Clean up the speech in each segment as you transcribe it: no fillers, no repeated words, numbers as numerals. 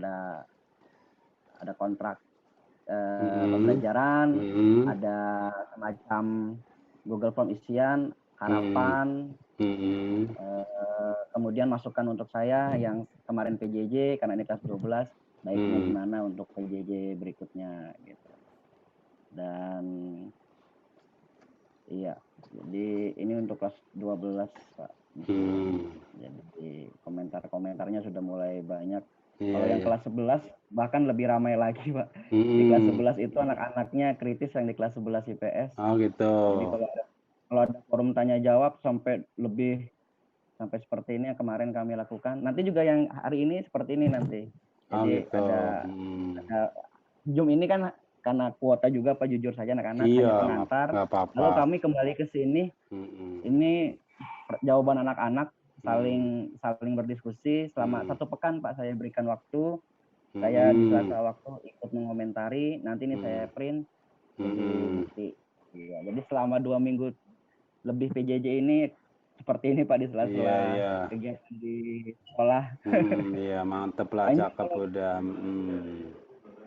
ada kontrak pembelajaran, ada semacam Google Form isian, harapan, kemudian masukan untuk saya yang kemarin PJJ karena ini kelas 12, baiknya gimana untuk PJJ berikutnya gitu. Dan iya, jadi ini untuk kelas 12 Pak. Jadi komentarnya sudah mulai banyak. Kalau yang kelas 11 bahkan lebih ramai lagi Pak. Di kelas 11 itu anak-anaknya kritis yang di kelas 11 IPS. Oh gitu. Jadi kalau ada forum tanya jawab sampai seperti ini yang kemarin kami lakukan. Nanti juga yang hari ini seperti ini nanti. Jadi gitu. ada Zoom ini kan karena kuota juga Pak, jujur saja anak-anak hanya pengantar. Lalu kami kembali ke sini. Ini jawaban anak-anak saling berdiskusi selama 1 pekan Pak, saya berikan waktu. Saya di sela-sela waktu ikut mengomentari, nanti ini saya print jadi bukti. Ya, jadi selama 2 minggu lebih PJJ ini seperti ini Pak, di sela-sela kegiatan di sekolah. Iya, mantep lah, cakep udah.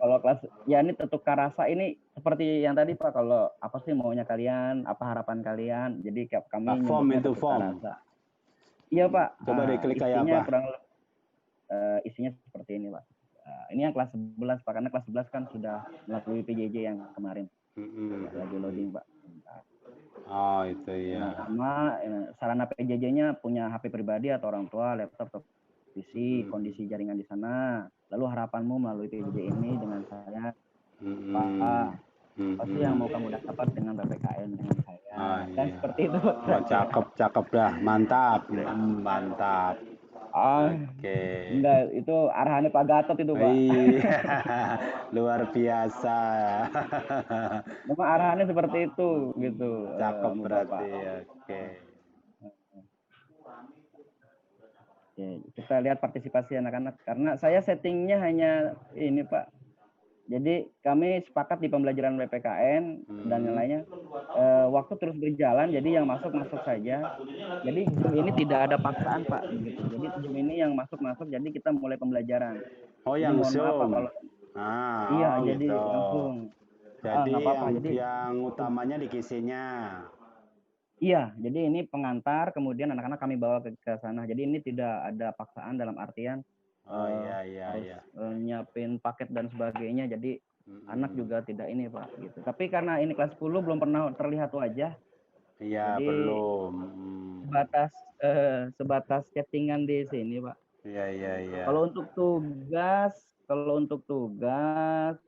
Kalau kelas, ya ini Tukar Rasa ini seperti yang tadi Pak, kalau apa sih maunya kalian, apa harapan kalian, jadi kami nyebutnya Tukar Rasa. Iya Pak. Coba diklik kayak apa? Isinya seperti ini Pak. Ini yang kelas 11 Pak, karena kelas 11 kan sudah melalui PJJ yang kemarin. Lagi loading Pak. Oh itu ya. Sama sarana PJJ-nya punya HP pribadi atau orang tua, laptop atau PC, kondisi jaringan di sana. Lalu harapanmu melalui PJJ ini dengan saya, apa sih yang mau kamu dapat dengan PPKN dengan saya? Kan seperti itu. Cakep dah, mantap. Enggak, itu arahannya Pak Gatot itu Pak. Luar biasa. Memang arahannya seperti itu gitu. Cakep berarti. Kita lihat partisipasi anak-anak karena saya settingnya hanya ini Pak. Jadi kami sepakat di pembelajaran PPKN dan yang lainnya waktu terus berjalan, jadi yang masuk saja. Jadi Zoom ini tidak ada paksaan Pak gitu. Jadi Zoom ini yang masuk, jadi kita mulai pembelajaran. Oh yang mohon Zoom. maaf Pak kalau jadi gitu. langsung. Jadi yang utamanya di kisinya. Iya, jadi ini pengantar, kemudian anak-anak kami bawa ke sana. Jadi ini tidak ada paksaan dalam artian harus nyiapin paket dan sebagainya. Jadi anak juga tidak ini Pak gitu. Tapi karena ini kelas 10 belum pernah terlihat wajah. Iya, jadi belum. Sebatas chattingan di sini Pak. Iya. Kalau untuk tugas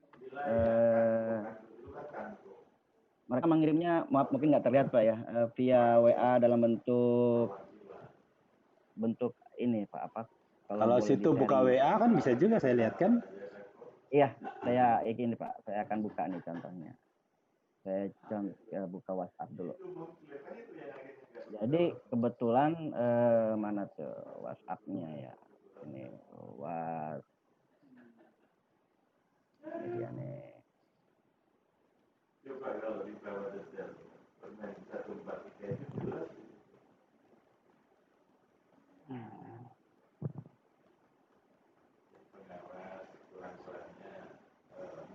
mereka mengirimnya, maaf mungkin nggak terlihat Pak ya, via WA dalam bentuk ini Pak apa? Kalau situ buka WA kan bisa juga saya lihat kan? Iya, saya ini Pak, saya akan buka nih contohnya. Saya buka WhatsApp dulu. Jadi kebetulan mana tuh WhatsApp-nya ya? Ini ini dia nih. Coba kalau di bawah detail permen 143 itu jelas. Pengawas kurang-kurangnya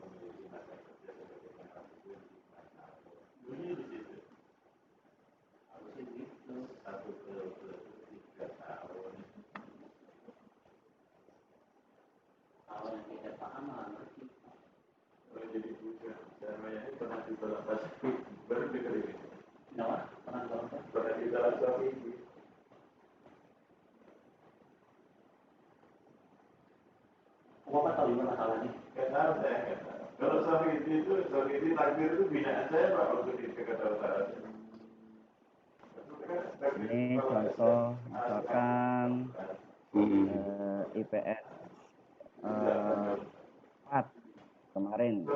memiliki masa kerja sebagai pengawas itu 5 tahun. Bunyi di situ. Harusnya itu 1 periode 3 tahun. Kalau yang tidak paham ngerti. Jadi bukan. Namanya ini pernah ditolak pasti baru dengar ini. Kenapa? Pernah ditolak suami ini. Bapak tahu gimana masalahnya? Nggak tahu saya. Kalau suami ini takdir itu binaan saya Pak waktu di Jakarta Utara. Ini contoh misalkan IPS 4 kemarin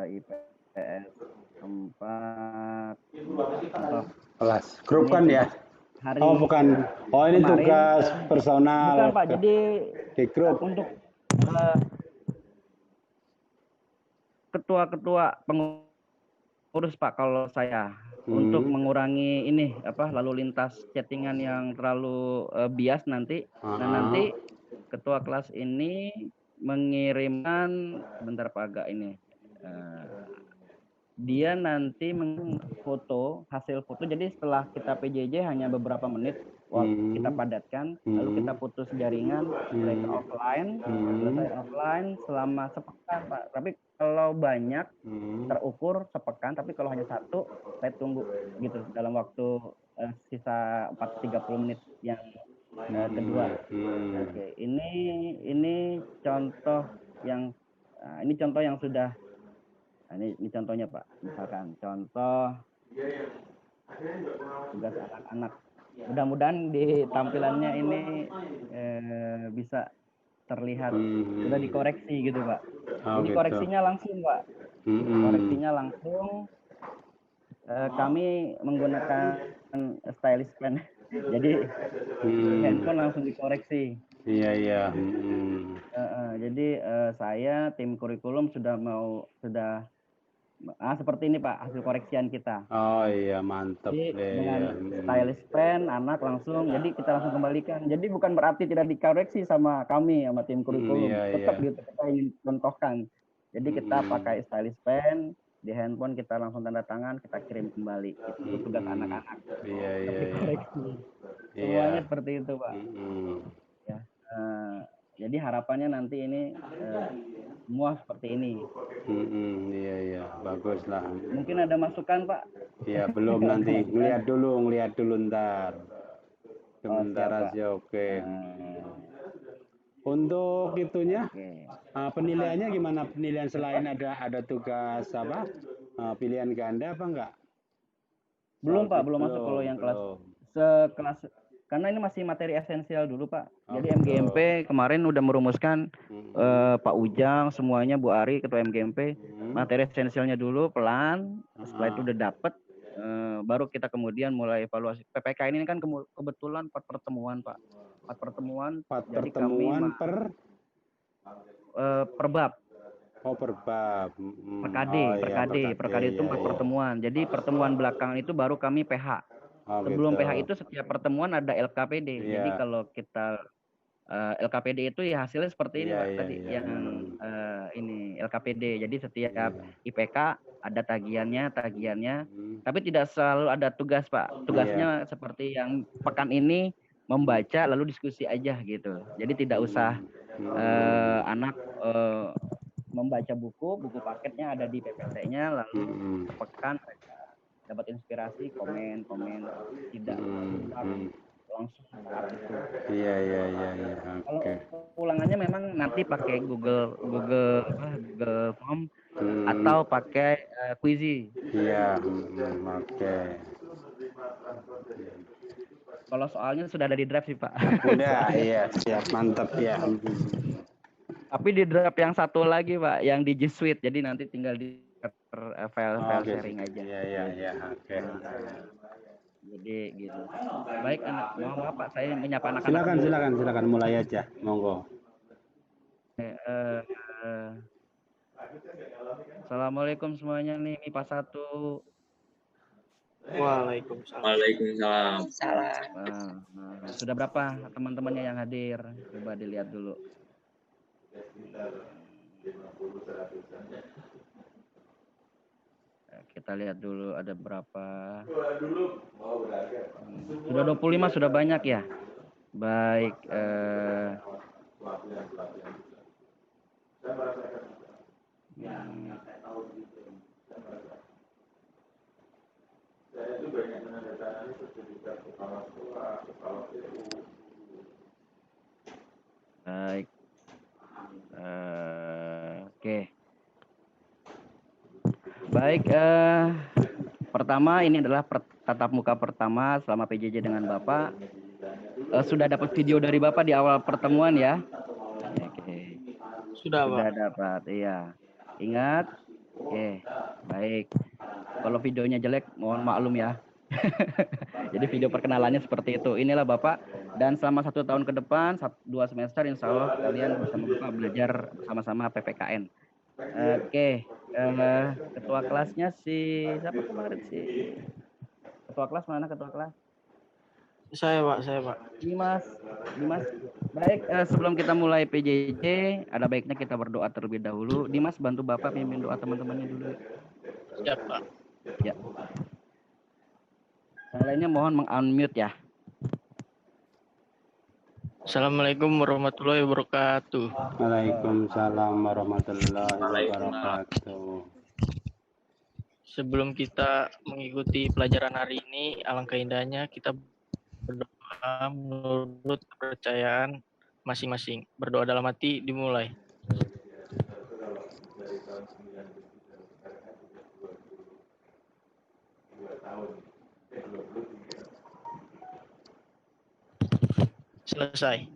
IPS 4 kelas grup kan ya? Bukan. Oh ini tugas personal. Bukan Pak, jadi di grup untuk ketua-ketua pengurus Pak kalau saya untuk mengurangi ini lalu lintas chattingan yang terlalu bias nanti. Nah, nanti ketua kelas ini mengirimkan bentar Pak agak ini. Dia nanti foto hasil foto. Jadi setelah kita PJJ hanya beberapa menit kita padatkan, lalu kita putus jaringan, selesai offline selama sepekan Pak. Tapi kalau banyak terukur sepekan, tapi kalau hanya satu saya tunggu gitu dalam waktu sisa 30 menit yang kedua. Oke, ini contoh yang sudah. Nah, ini contohnya Pak, misalkan contoh tugas anak-anak. Mudah-mudahan di tampilannya ini bisa terlihat sudah dikoreksi gitu Pak. Jadi gitu. Koreksinya langsung Pak. Koreksinya langsung. Kami menggunakan stylus pen. Jadi handphone langsung dikoreksi. Iya. Jadi saya tim kurikulum sudah seperti ini Pak hasil koreksian kita. Oh iya mantap. Jadi dengan stylus pen anak langsung, jadi kita langsung kembalikan. Jadi bukan berarti tidak dikoreksi sama kami sama tim kurikulum. Tetap gitu kita ingin contohkan. Jadi kita pakai stylus pen di handphone kita langsung tanda tangan kita kirim kembali. Itu tugas anak-anak. Iya. Dikoreksi. Semuanya seperti itu Pak. Ya. Jadi harapannya nanti ini semua seperti ini. Iya, bagus lah. Mungkin ada masukan Pak? Iya, belum nanti. Ngelihat dulu ntar. Sementara sih oke. Untuk itunya, penilaiannya gimana? Penilaian selain ada tugas pilihan ganda apa enggak? Belum Pak, belum masuk kalau yang sekelas. Karena ini masih materi esensial dulu Pak. Jadi MGMP kemarin udah merumuskan Pak Ujang, semuanya Bu Ari, Ketua MGMP. Materi esensialnya dulu pelan, setelah itu udah dapet, baru kita kemudian mulai evaluasi. PPK ini kan kebetulan 4 pertemuan Pak. 4 pertemuan. 4 jadi pertemuan kami per bab. Oh per bab. Per KD itu 4 pertemuan. Jadi pertemuan belakangan itu baru kami PH. Sebelum gitu. PH itu setiap pertemuan ada LKPD. Jadi kalau kita LKPD itu ya hasilnya seperti ini Pak tadi yang ini LKPD. Jadi setiap IPK ada tagihannya, tapi tidak selalu ada tugas Pak. Tugasnya seperti yang pekan ini membaca lalu diskusi aja gitu. Jadi tidak usah anak membaca buku paketnya ada di PPT-nya lalu pekan dapat inspirasi komen tidak langsung saat itu. Iya. Kalau ulangannya memang nanti pakai Google Form atau pakai Quizy. Iya, oke. Kalau soalnya sudah ada di draft sih Pak. Udah, iya siap mantap ya. Tapi di draft yang satu lagi Pak, yang di G Suite. Jadi nanti tinggal di file sharing aja. Iya, oke. Jadi gitu. Baik anak, mohon maaf Pak, saya menyapa anak-anak. Silakan mulai aja, monggo. Assalamualaikum semuanya nih, MIPA 1. Waalaikumsalam. Sudah berapa teman-temannya yang hadir? Coba dilihat dulu. Kita lihat dulu ada berapa. Sudah 25, sudah banyak ya. Baik. Baik. Oke. Baik, pertama ini adalah tatap muka pertama selama PJJ dengan Bapak. Sudah dapat video dari Bapak di awal pertemuan ya? Oke. Sudah dapat, iya. Ingat? Oke, baik. Kalau videonya jelek, mohon maklum ya. Jadi video perkenalannya seperti itu. Inilah Bapak. Dan selama 1 tahun ke depan, 2 semester, insya Allah kalian bersama Bapak belajar bersama-sama PPKN. Oke, ketua kelasnya siapa kemarin sih? Ketua kelas mana ketua kelas? Saya Pak. Dimas. Baik, sebelum kita mulai PJJ, ada baiknya kita berdoa terlebih dahulu. Dimas, bantu Bapak pimpin doa teman-temannya dulu. Siap, Pak. Ya. Yang lainnya mohon meng-unmute ya. Assalamualaikum warahmatullahi wabarakatuh. Waalaikumsalam warahmatullahi wabarakatuh. Sebelum kita mengikuti pelajaran hari ini, alangkah indahnya kita berdoa menurut kepercayaan masing-masing. Berdoa dalam hati dimulai. Selesai.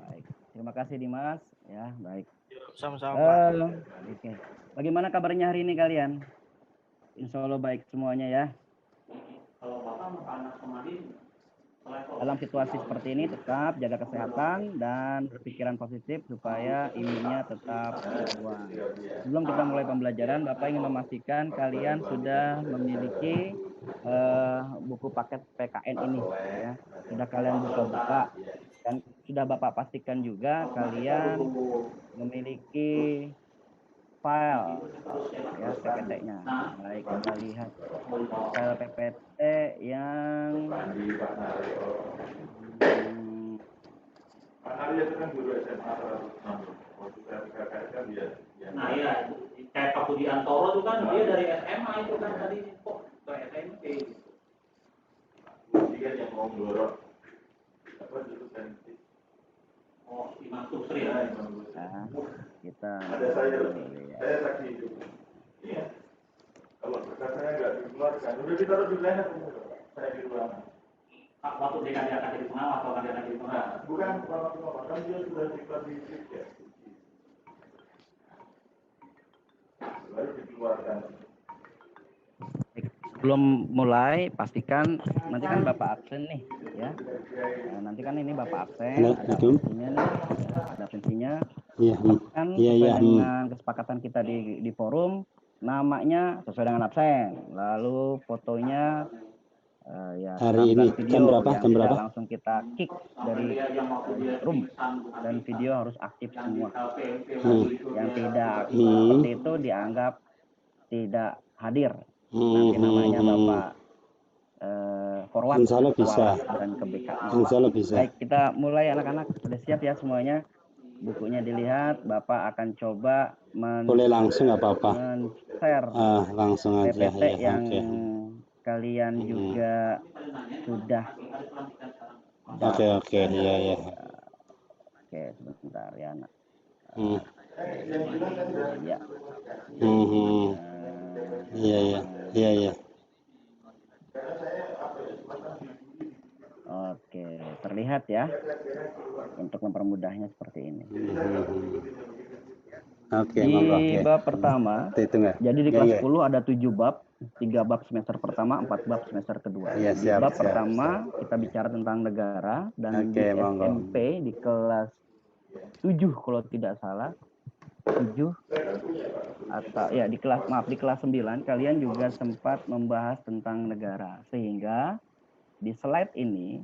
Baik. Terima kasih Dimas. Ya, baik. Sama-sama, Pak. Oke. Bagaimana kabarnya hari ini kalian? Insya Allah baik semuanya ya. Dalam situasi seperti ini tetap jaga kesehatan dan berpikiran positif supaya imunnya tetap kuat. Sebelum kita mulai pembelajaran, Bapak ingin memastikan kalian sudah memiliki buku paket PKN ini ya. Sudah kalian buka-buka dan sudah Bapak pastikan juga kalian memiliki file ya PPT-nya. Baik, kita lihat file PPT yang nah ya kayak Pak Budiantoro itu kan dia dari SMA itu kan tadi kok ke SMP. Dia yang mau dorong apa jurusan oh Imam Sustri ya. Nah, kita ada saya saksi itu. Iya. Kalau perkataannya nggak dikeluarkan, udah ditaruh di mana? Saya di ruangan. Waktu dia akan jadi pengawas atau akan jadi pengawas? Bukan pengawas, kan dia sudah diklasifikasi ya. Baru dikeluarkan. Sebelum mulai, pastikan nanti kan Bapak absen nih, ya. Nah, nanti kan ini Bapak absen, ada absensinya nih, ya, ada absensinya. Iya. Kan sesuai dengan kesepakatan kita di forum, namanya sesuai dengan absen. Lalu fotonya ya hari ini video jam berapa? Langsung kita kick dari room dan video harus aktif semua. Yang tidak seperti itu dianggap tidak hadir. Nanti namanya Bapak forward Insya Allah bisa. Dan ke BK. Insya Allah bisa. Baik, kita mulai anak-anak. Sudah siap ya semuanya? Bukunya dilihat, Bapak akan coba boleh langsung nggak apa-apa. Men-share langsung aja PPT ya. yang kalian juga sudah. Oke, iya. Oke, sebentar ya, Nak. Iya. Oke, terlihat ya. Untuk mempermudahnya seperti ini. Oke, di bab pertama, jadi di kelas 10 ada 7 bab, 3 bab semester pertama, 4 bab semester kedua. Ya, di bab pertama kita bicara tentang negara dan di SMP di kelas 7 kalau tidak salah, 7 atau ya di kelas 9 kalian juga sempat membahas tentang negara, sehingga di slide ini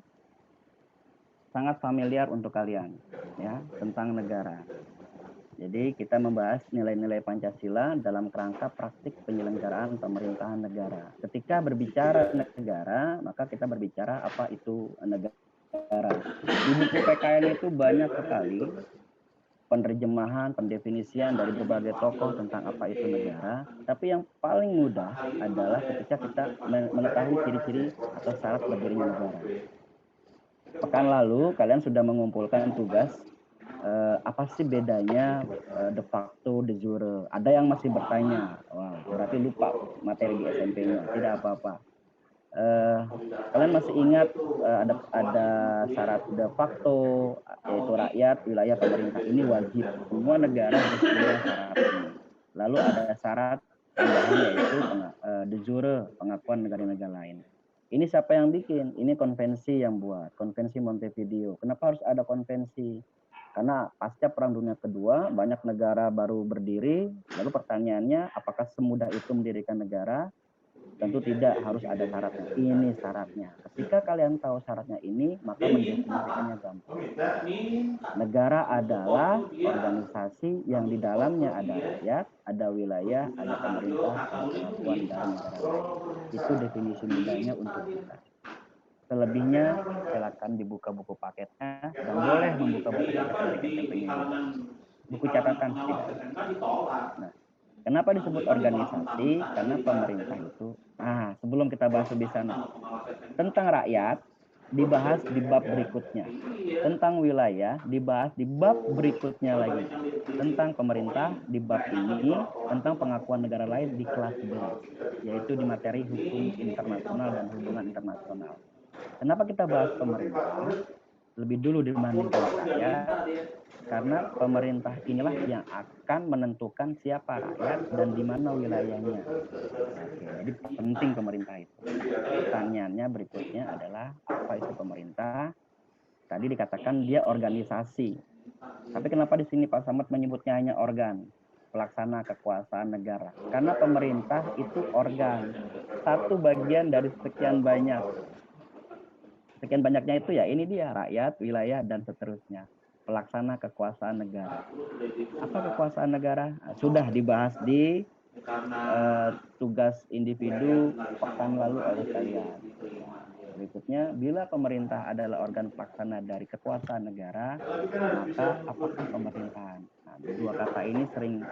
sangat familiar untuk kalian ya tentang negara. Jadi kita membahas nilai-nilai Pancasila dalam kerangka praktik penyelenggaraan pemerintahan negara. Ketika berbicara negara, maka kita berbicara apa itu negara. Di buku PKN itu banyak sekali penerjemahan, pendefinisian dari berbagai tokoh tentang apa itu negara. Tapi yang paling mudah adalah ketika kita mengetahui ciri-ciri atau syarat berdirinya negara. Pekan lalu kalian sudah mengumpulkan tugas. Apa sih bedanya de facto, de jure? Ada yang masih bertanya, wah berarti lupa materi di SMP-nya. Tidak apa-apa. Kalian masih ingat ada syarat de facto, yaitu rakyat, wilayah, pemerintah. Ini wajib, semua negara harus punya syarat ini. Lalu ada syarat tambahan yaitu de jure, pengakuan negara-negara lain. Ini siapa yang bikin? Ini konvensi yang buat, konvensi Montevideo. Kenapa harus ada konvensi? Karena pasca Perang Dunia Kedua, banyak negara baru berdiri, lalu pertanyaannya apakah semudah itu mendirikan negara? Tentu tidak harus ada syaratnya. Ini syaratnya. Ketika kalian tahu syaratnya ini, maka mendefinisikannya gampang. Negara adalah organisasi yang di dalamnya ada rakyat, ada wilayah, ada pemerintah, ada pengakuan dari negara lain. Itu definisi mudahnya untuk kita. Selebihnya silakan dibuka buku paketnya dan boleh membuka buku paket buku catatan tidak. Nah, kenapa disebut organisasi? Karena pemerintah itu. Nah, sebelum kita bahas lebih sana, tentang rakyat dibahas di bab berikutnya. Tentang wilayah dibahas di bab berikutnya lagi. Tentang pemerintah di bab ini, tentang pengakuan negara lain di kelas 11, yaitu di materi hukum internasional dan hubungan internasional. Kenapa kita bahas pemerintah lebih dulu dibandingkan rakyat? Karena pemerintah inilah yang akan menentukan siapa rakyat dan di mana wilayahnya. Oke, jadi penting pemerintah itu. Pertanyaannya berikutnya adalah apa itu pemerintah? Tadi dikatakan dia organisasi. Tapi kenapa di sini Pak Samad menyebutnya hanya organ pelaksana kekuasaan negara? Karena pemerintah itu organ, satu bagian dari sekian banyak. Sekian banyaknya itu ya ini dia rakyat, wilayah dan seterusnya. Pelaksana kekuasaan negara. Apa kekuasaan negara? Sudah dibahas di tugas individu pekan lalu oleh kalian. Berikutnya, bila pemerintah adalah organ pelaksana dari kekuasaan negara, maka apakah pemerintahan? Nah, dua kata ini sering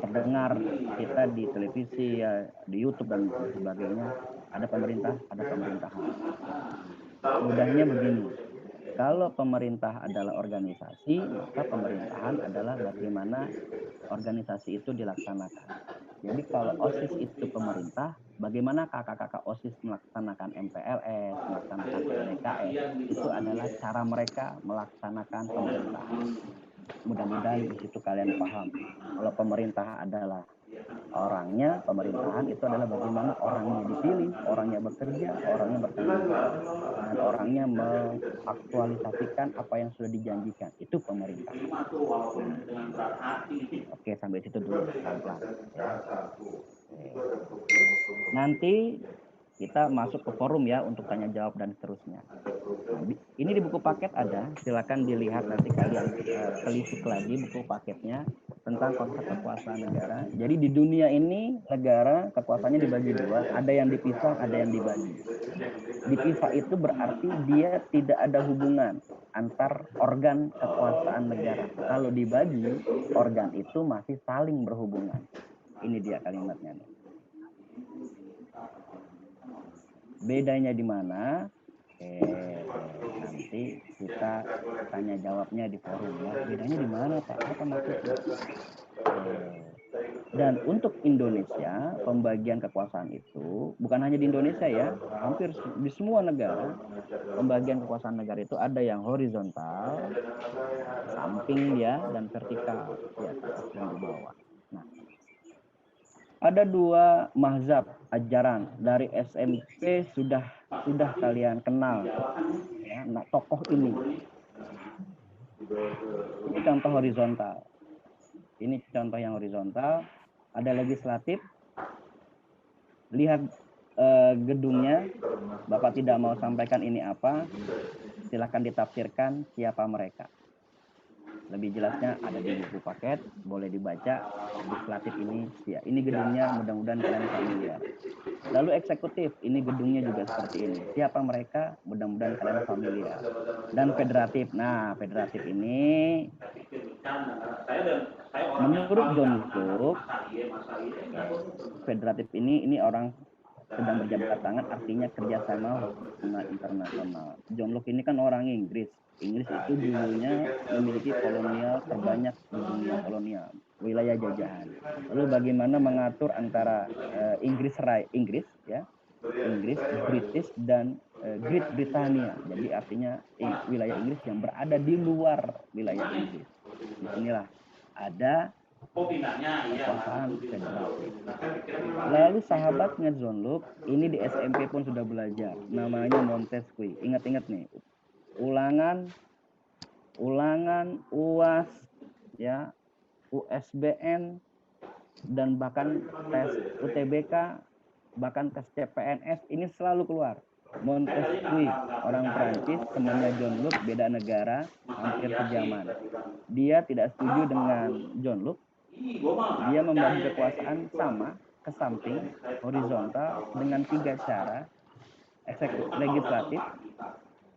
terdengar kita di televisi, ya, di YouTube dan sebagainya. Ada pemerintah, ada pemerintahan. Mudahnya begini. Kalau pemerintah adalah organisasi, maka pemerintahan adalah bagaimana organisasi itu dilaksanakan. Jadi kalau OSIS itu pemerintah, bagaimana kakak-kakak OSIS melaksanakan MPLS, melaksanakan LDKS, itu adalah cara mereka melaksanakan pemerintahan. Mudah-mudahan di situ kalian paham. Kalau pemerintah adalah orangnya, pemerintahan itu adalah bagaimana orangnya dipilih, orangnya bekerja, orangnya bertanggung jawab, dan orangnya mengaktualisasikan apa yang sudah dijanjikan. Itu pemerintah. Oke, sampai situ dulu pelan-pelan. Ya. Nanti kita masuk ke forum ya untuk tanya jawab dan seterusnya. Nah, ini di buku paket ada, silakan dilihat nanti kalian telisik lagi buku paketnya tentang konsep kekuasaan negara. Jadi di dunia ini negara kekuasaannya dibagi dua, ada yang dipisah, ada yang dibagi. Dipisah itu berarti dia tidak ada hubungan antar organ kekuasaan negara. Kalau dibagi, organ itu masih saling berhubungan. Ini dia kalimatnya nih. Bedanya di mana? Nanti kita tanya jawabnya di forum ya. Bedanya di mana Pak? Apa maksudnya? Dan untuk Indonesia, pembagian kekuasaan itu bukan hanya di Indonesia ya, hampir di semua negara, pembagian kekuasaan negara itu ada yang horizontal, samping ya, dan vertikal di atas dan di bawah. Nah, ada dua mazhab ajaran dari SMP sudah kalian kenal ya, nah, tokoh ini. Ini contoh horizontal. Ini contoh yang horizontal. Ada legislatif. Lihat gedungnya. Bapak tidak mau sampaikan ini apa. Silakan ditafsirkan siapa mereka. Lebih jelasnya ada di buku paket, boleh dibaca. Legislatif ini, ya, ini gedungnya, mudah-mudahan kalian familiar. Lalu eksekutif, ini gedungnya juga seperti ini. Siapa mereka? Mudah-mudahan kalian familiar. Dan federatif, nah federatif ini, menurut John Locke, federatif ini orang sedang berjabat tangan, artinya kerjasama hubungan internasional. John Locke ini kan orang Inggris. Inggris itu dulunya memiliki kolonial terbanyak di dunia, kolonial, wilayah jajahan. Lalu bagaimana mengatur antara Inggris, British dan Great Britannia. Jadi artinya wilayah Inggris yang berada di luar wilayah Inggris. Disinilah ada kekuasaan federatif. Lalu sahabatnya John Locke, ini di SMP pun sudah belajar, namanya Montesquieu. Ingat-ingat nih, ulangan UAS ya, USBN dan bahkan tes UTBK, bahkan tes CPNS ini selalu keluar. Montesquieu, orang Prancis, temannya John Locke, beda negara, hampir sejaman. Dia tidak setuju dengan John Locke. Dia membagi kekuasaan sama, ke samping, horizontal, dengan 3 cara. Legislatif,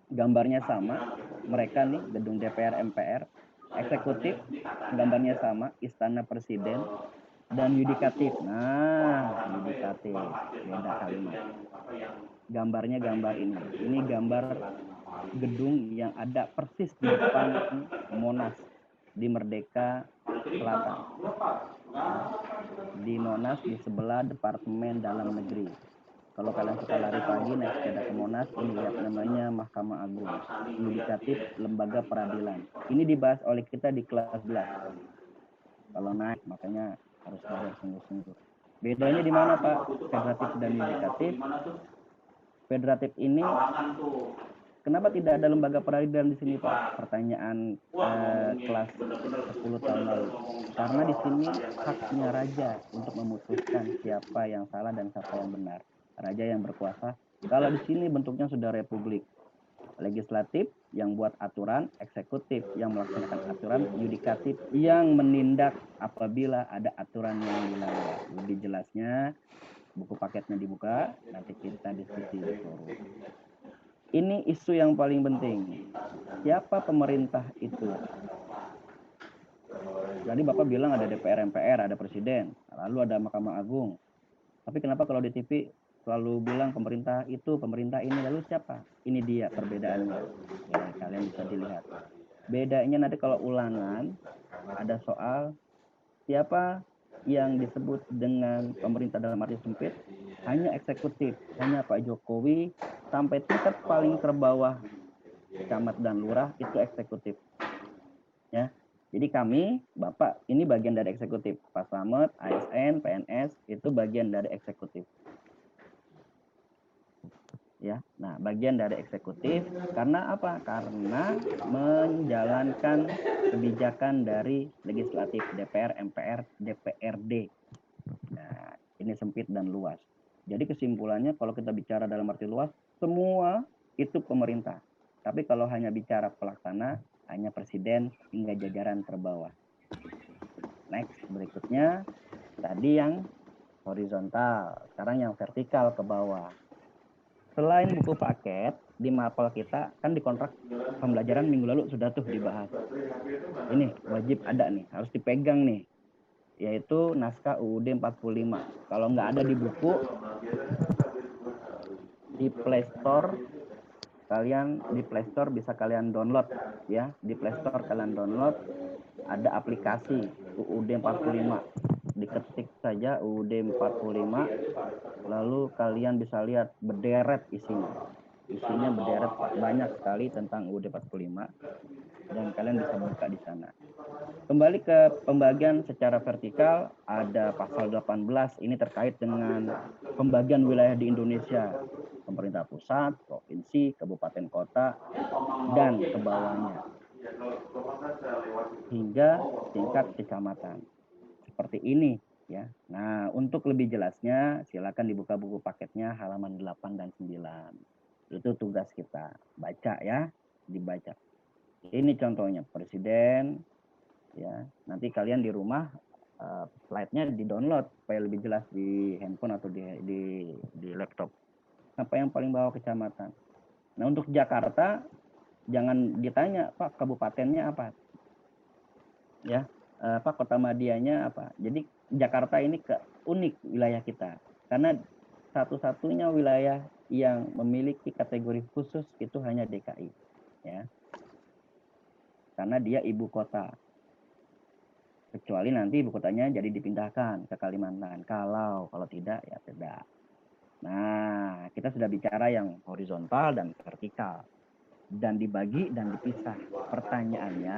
gambarnya sama, mereka nih, gedung DPR, MPR. Eksekutif, gambarnya sama, istana presiden. Dan yudikatif, nah yudikatif, beda kalimat. Gambarnya gambar ini gambar gedung yang ada persis di depan Monas di Merdeka Selatan. Di Monas di sebelah Departemen Dalam Negeri. Kalau kalian suka lari pagi naik sepeda ke Monas, ini lihat namanya Mahkamah Agung. Yudikatif, lembaga peradilan. Ini dibahas oleh kita di kelas 11. Kalau naik makanya harus belajar sungguh-sungguh. Bedanya di mana Pak? Federatif dan yudikatif. Federatif ini kenapa tidak ada lembaga peradilan di sini Pak? Pertanyaan kelas 10 tahun lalu. Karena di sini haknya raja untuk memutuskan siapa yang salah dan siapa yang benar. Raja yang berkuasa. Kalau di sini bentuknya sudah republik. Legislatif yang buat aturan, eksekutif yang melaksanakan aturan, yudikatif yang menindak apabila ada aturan yang dilanggar. Lebih jelasnya, buku paketnya dibuka, nanti kita diskusi di forum. Ini isu yang paling penting. Siapa pemerintah itu? Jadi Bapak bilang ada DPR, MPR, ada presiden, lalu ada Mahkamah Agung. Tapi kenapa kalau di TV selalu bilang pemerintah itu, pemerintah ini, lalu siapa? Ini dia perbedaannya. Ya, kalian bisa dilihat. Bedanya nanti kalau ulangan, ada soal siapa yang disebut dengan pemerintah dalam arti sempit, hanya eksekutif, hanya Pak Jokowi, sampai tingkat paling terbawah, camat dan lurah, itu eksekutif. Ya. Jadi kami, Bapak, ini bagian dari eksekutif. Pak Slamet, ASN, PNS, itu bagian dari eksekutif. Ya, nah bagian dari eksekutif karena apa? Karena menjalankan kebijakan dari legislatif DPR, MPR, DPRD. Nah, ini sempit dan luas. Jadi kesimpulannya kalau kita bicara dalam arti luas, semua itu pemerintah. Tapi kalau hanya bicara pelaksana, hanya presiden hingga jajaran terbawah. Next, berikutnya tadi yang horizontal, sekarang yang vertikal ke bawah. Selain buku paket, di mapel kita kan di kontrak pembelajaran minggu lalu sudah tuh dibahas. Ini wajib ada nih, harus dipegang nih. Yaitu naskah UUD 45. Kalau nggak ada di buku, di Play Store, bisa kalian download ya. Di Play Store kalian download, ada aplikasi UUD 45. Diketik saja UUD 45, lalu kalian bisa lihat berderet isinya berderet banyak sekali tentang UUD 45 dan kalian bisa buka di sana. Kembali ke pembagian secara vertikal, ada pasal 18 ini terkait dengan pembagian wilayah di Indonesia, pemerintah pusat, provinsi, kabupaten kota dan ke bawahnya hingga tingkat kecamatan. Seperti ini ya. Nah, untuk lebih jelasnya silakan dibuka buku paketnya halaman 8 dan 9. Itu tugas kita. Baca ya, dibaca. Ini contohnya presiden ya. Nanti kalian di rumah slide-nya di-download supaya lebih jelas di handphone atau di laptop. Apa yang paling bawah kecamatan. Nah, untuk Jakarta jangan ditanya, Pak, kabupatennya apa? Ya. Pak, kota madianya apa? Jadi Jakarta ini unik wilayah kita. Karena satu-satunya wilayah yang memiliki kategori khusus itu hanya DKI. Ya. Karena dia ibu kota. Kecuali nanti ibu kotanya jadi dipindahkan ke Kalimantan. Kalau tidak, ya tidak. Nah, kita sudah bicara yang horizontal dan vertikal. Dan dibagi dan dipisah. Pertanyaannya,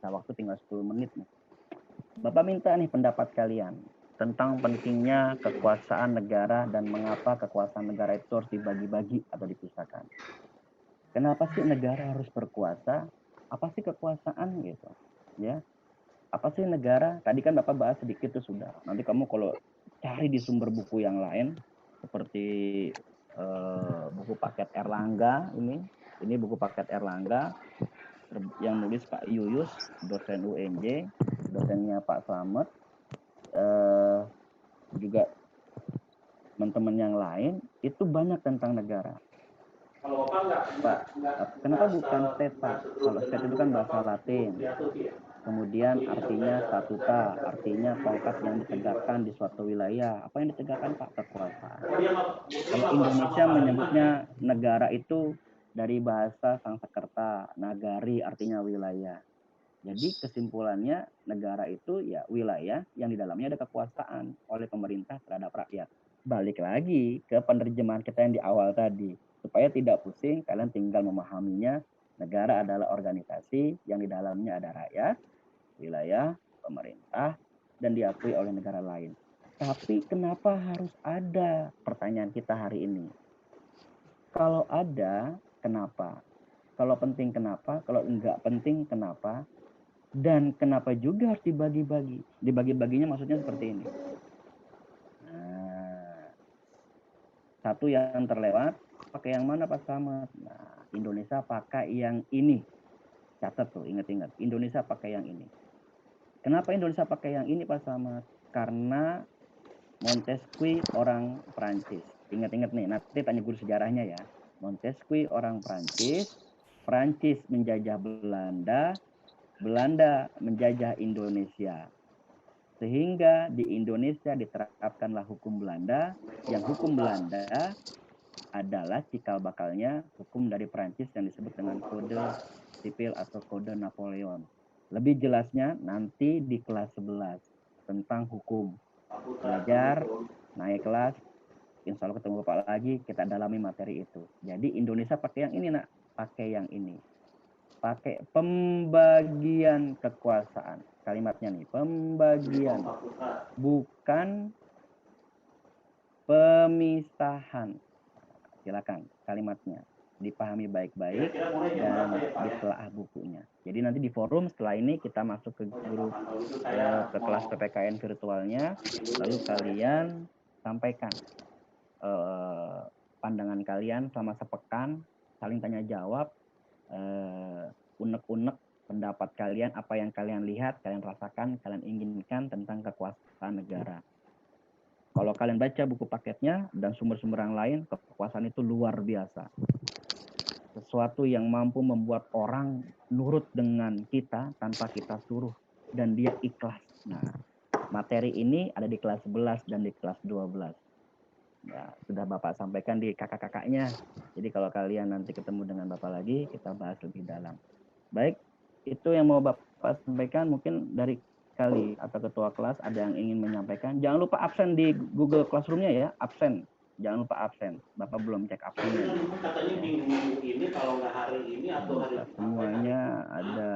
waktu tinggal 10 menit nih. Bapak minta nih pendapat kalian tentang pentingnya kekuasaan negara dan mengapa kekuasaan negara itu harus dibagi-bagi atau dipisahkan. Kenapa sih negara harus berkuasa? Apa sih kekuasaan gitu? Ya. Apa sih negara? Tadi kan Bapak bahas sedikit tuh sudah. Nanti kamu kalau cari di sumber buku yang lain seperti buku paket Erlangga ini buku paket Erlangga yang nulis Pak Yuyus, dosen UNJ, dosennya Pak Slamet, juga teman-teman yang lain itu banyak tentang negara. Kalau Bapak Pak, kenapa bukan state, Pak? Kalau state itu kan bahasa Latin. Kemudian artinya statuta, artinya tongkat yang ditegakkan di suatu wilayah. Apa yang ditegakkan, Pak? Kekuasaan. Kalau Indonesia menyebutnya negara itu dari bahasa Sanskerta, nagari artinya wilayah. Jadi kesimpulannya negara itu ya wilayah yang di dalamnya ada kekuasaan oleh pemerintah terhadap rakyat. Balik lagi ke penerjemahan kita yang di awal tadi. Supaya tidak pusing, kalian tinggal memahaminya. Negara adalah organisasi yang di dalamnya ada rakyat, wilayah, pemerintah, dan diakui oleh negara lain. Tapi kenapa harus ada? Pertanyaan kita hari ini. Kalau ada, kenapa? Kalau penting, kenapa? Kalau enggak penting, kenapa? Dan kenapa juga harus dibagi-bagi? Dibagi-baginya maksudnya seperti ini. Nah, satu yang terlewat, pakai yang mana Pak Slamet? Nah, Indonesia pakai yang ini. Catat tuh, ingat-ingat. Indonesia pakai yang ini. Kenapa Indonesia pakai yang ini Pak Slamet? Karena Montesquieu orang Prancis. Ingat-ingat nih, nanti tanya guru sejarahnya ya. Montesquieu orang Prancis, Prancis menjajah Belanda, Belanda menjajah Indonesia. Sehingga di Indonesia diterapkanlah hukum Belanda, yang hukum Belanda adalah cikal bakalnya hukum dari Prancis yang disebut dengan Kode Sipil atau Kode Napoleon. Lebih jelasnya nanti di kelas 11 tentang hukum. Belajar, naik kelas, insya Allah ketemu Bapak lagi, kita dalami materi itu. Jadi Indonesia pakai yang ini nak, pakai yang ini. Pakai pembagian kekuasaan. Kalimatnya nih, pembagian. Bukan pemisahan. Silakan kalimatnya. Dipahami baik-baik dan ditelaah bukunya. Jadi nanti di forum setelah ini kita masuk ke grup ke kelas PPKN virtualnya. Lalu kalian sampaikan pandangan kalian selama sepekan, saling tanya jawab, unek-unek pendapat kalian, apa yang kalian lihat, kalian rasakan, kalian inginkan tentang kekuasaan negara. Kalau kalian baca buku paketnya dan sumber-sumber yang lain, kekuasaan itu luar biasa. Sesuatu yang mampu membuat orang nurut dengan kita tanpa kita suruh dan dia ikhlas. Nah, materi ini ada di kelas 11 dan di kelas 12. Ya, sudah Bapak sampaikan di kakak-kakaknya. Jadi kalau kalian nanti ketemu dengan Bapak lagi, kita bahas lebih dalam. Baik, itu yang mau Bapak sampaikan. Mungkin dari kali atau ketua kelas ada yang ingin menyampaikan. Jangan lupa absen di Google Classroom-nya ya, absen. Jangan lupa absen. Bapak belum cek absennya. Katanya minggu ini kalau nggak hari ini atau hari semuanya ada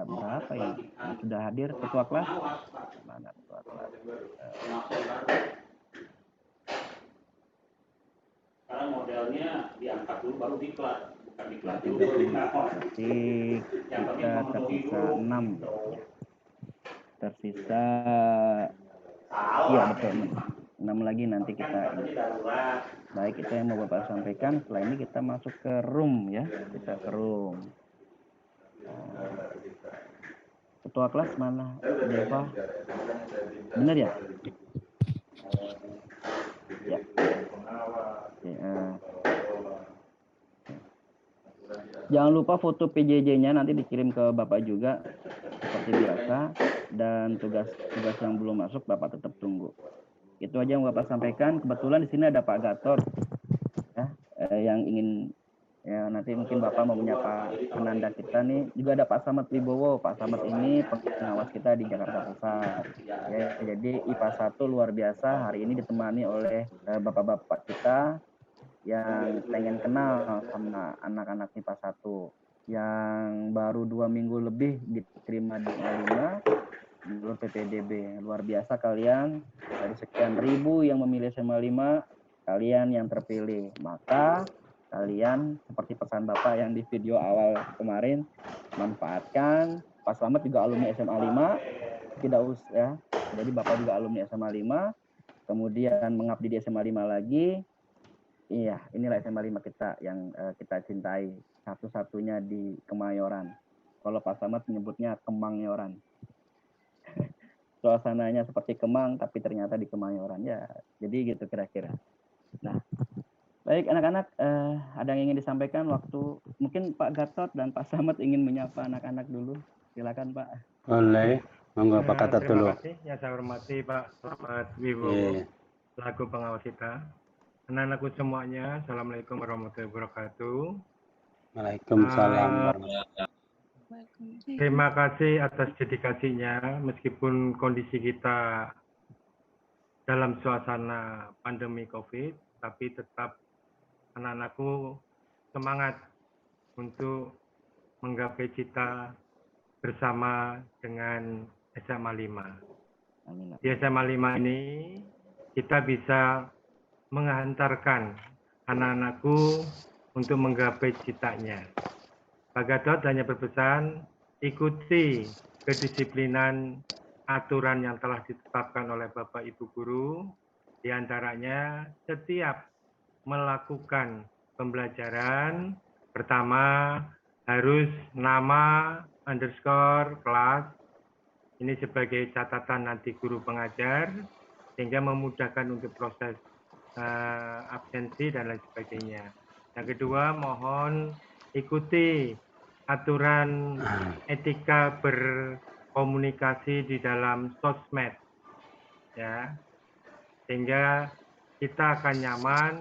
berapa ya yang sudah hadir ketua kelas? Mana ketua kelas? Sekarang modelnya diangkat dulu baru diklat, bukan diklat dulu. Berarti kita tersisa 6. Tersisa, iya betul 6 lagi nanti kita ini. Baik, itu yang mau Bapak sampaikan. Setelah ini kita masuk ke room ya, kita ke room. Ketua kelas mana? Deva? Benar ya? Ya. Jangan lupa foto PJJ-nya nanti dikirim ke Bapak juga seperti biasa, dan tugas yang belum masuk Bapak tetap tunggu. Itu aja yang Bapak sampaikan. Kebetulan di sini ada Pak Gatot ya, yang ingin ya nanti mungkin Bapak mau menyapa penanda kita nih. Juga ada Pak Slamet Wibowo. Pak Slamet ini pengawas kita di Jakarta Pusat. Ya, jadi IPA 1 luar biasa hari ini ditemani oleh bapak-bapak kita yang pengen kenal sama anak-anak IPA 1 yang baru 2 minggu lebih diterima di SMA menurut PPDB. Luar biasa kalian, dari sekian ribu yang memilih SMA 5, kalian yang terpilih. Maka kalian seperti pesan Bapak yang di video awal kemarin, manfaatkan. Pak Slamet juga alumni SMA tidak usah ya. Jadi Bapak juga alumni SMA 5, kemudian mengabdi di SMA 5 lagi. Iya, inilah SMA 5 kita yang kita cintai, satu-satunya di Kemayoran. Kalau Pak Samad menyebutnya Kemangyoran. Suasananya seperti Kemang, tapi ternyata di Kemayoran. Ya, jadi gitu kira-kira. Nah, baik anak-anak, ada yang ingin disampaikan waktu mungkin Pak Gatot dan Pak Samad ingin menyapa anak-anak dulu. Silakan Pak. Boleh, monggo Pak Gatot dulu. Terima kasih, yang saya hormati Pak Selamat Wibowo, selaku pengawas kita. Anak-anakku semuanya, Assalamualaikum warahmatullahi wabarakatuh. Waalaikumsalam warahmatullahi wabarakatuh. Terima kasih atas dedikasinya, meskipun kondisi kita dalam suasana pandemi COVID, tapi tetap anak-anakku semangat untuk menggapai cita bersama dengan SMA 5. Di SMA 5 ini kita bisa menghantarkan anak-anakku untuk menggapai citanya. Pak Gatot hanya berpesan, ikuti kedisiplinan aturan yang telah ditetapkan oleh Bapak Ibu Guru, di antaranya setiap melakukan pembelajaran, pertama harus nama underscore kelas, ini sebagai catatan nanti guru pengajar, sehingga memudahkan untuk proses absensi dan lain sebagainya. Yang kedua, mohon ikuti aturan etika berkomunikasi di dalam sosmed, ya, sehingga kita akan nyaman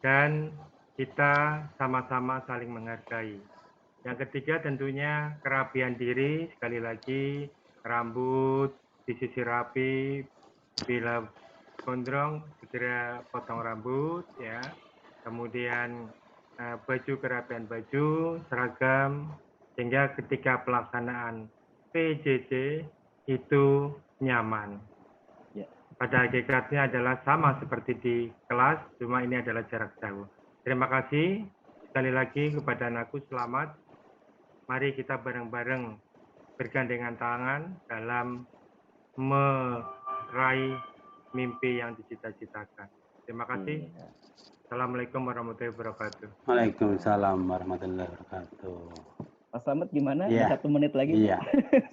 dan kita sama-sama saling menghargai. Yang ketiga tentunya kerapian diri, sekali lagi rambut disisir rapi, bila gondrong segera potong rambut, ya. Kemudian baju, kerapian baju, seragam, sehingga ketika pelaksanaan PJJ itu nyaman. Pada hakikatnya adalah sama seperti di kelas, cuma ini adalah jarak jauh. Terima kasih sekali lagi kepada anakku, selamat. Mari kita bareng-bareng bergandengan tangan dalam meraih mimpi yang dicita-citakan. Terima kasih. Assalamualaikum warahmatullahi wabarakatuh. Waalaikumsalam warahmatullahi wabarakatuh. Pak Slamet gimana? Ya. 1 menit lagi. Iya.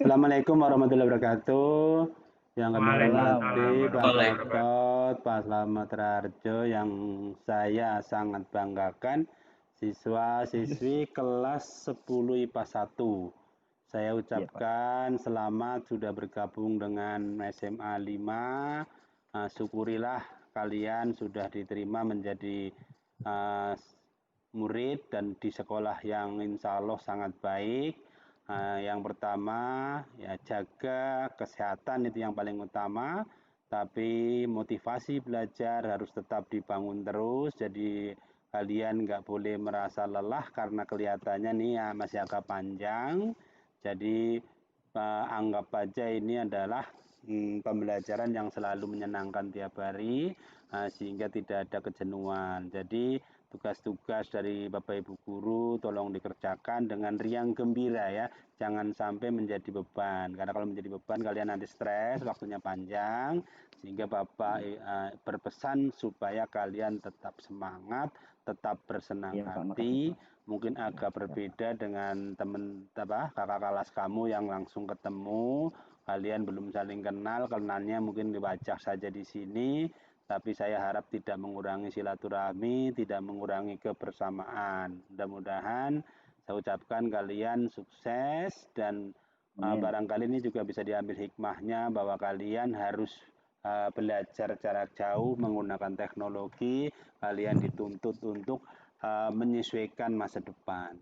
Assalamualaikum warahmatullahi wabarakatuh. Yang kami hormati Pak Gatot, Pak Slamet Rarjo, yang saya sangat banggakan, siswa-siswi kelas 10 IPA 1. Saya ucapkan selamat sudah bergabung dengan SMA 5. Syukurilah kalian sudah diterima menjadi murid dan di sekolah yang insya Allah sangat baik. Yang pertama ya jaga kesehatan, itu yang paling utama, tapi motivasi belajar harus tetap dibangun terus. Jadi kalian nggak boleh merasa lelah karena kelihatannya nih ya masih agak panjang. Jadi anggap aja ini adalah pembelajaran yang selalu menyenangkan tiap hari, sehingga tidak ada kejenuhan. Jadi tugas-tugas dari Bapak Ibu Guru tolong dikerjakan dengan riang gembira ya, jangan sampai menjadi beban, karena kalau menjadi beban kalian nanti stres, waktunya panjang, sehingga Bapak berpesan supaya kalian tetap semangat, tetap bersenang hati. Mungkin agak berbeda dengan kakak kelas kamu yang langsung ketemu, kalian belum saling kenal, kenalnya mungkin dibaca saja di sini, tapi saya harap tidak mengurangi silaturahmi, tidak mengurangi kebersamaan. Mudah-mudahan saya ucapkan kalian sukses, dan barangkali ini juga bisa diambil hikmahnya bahwa kalian harus belajar jarak jauh menggunakan teknologi, kalian dituntut untuk menyesuaikan masa depan.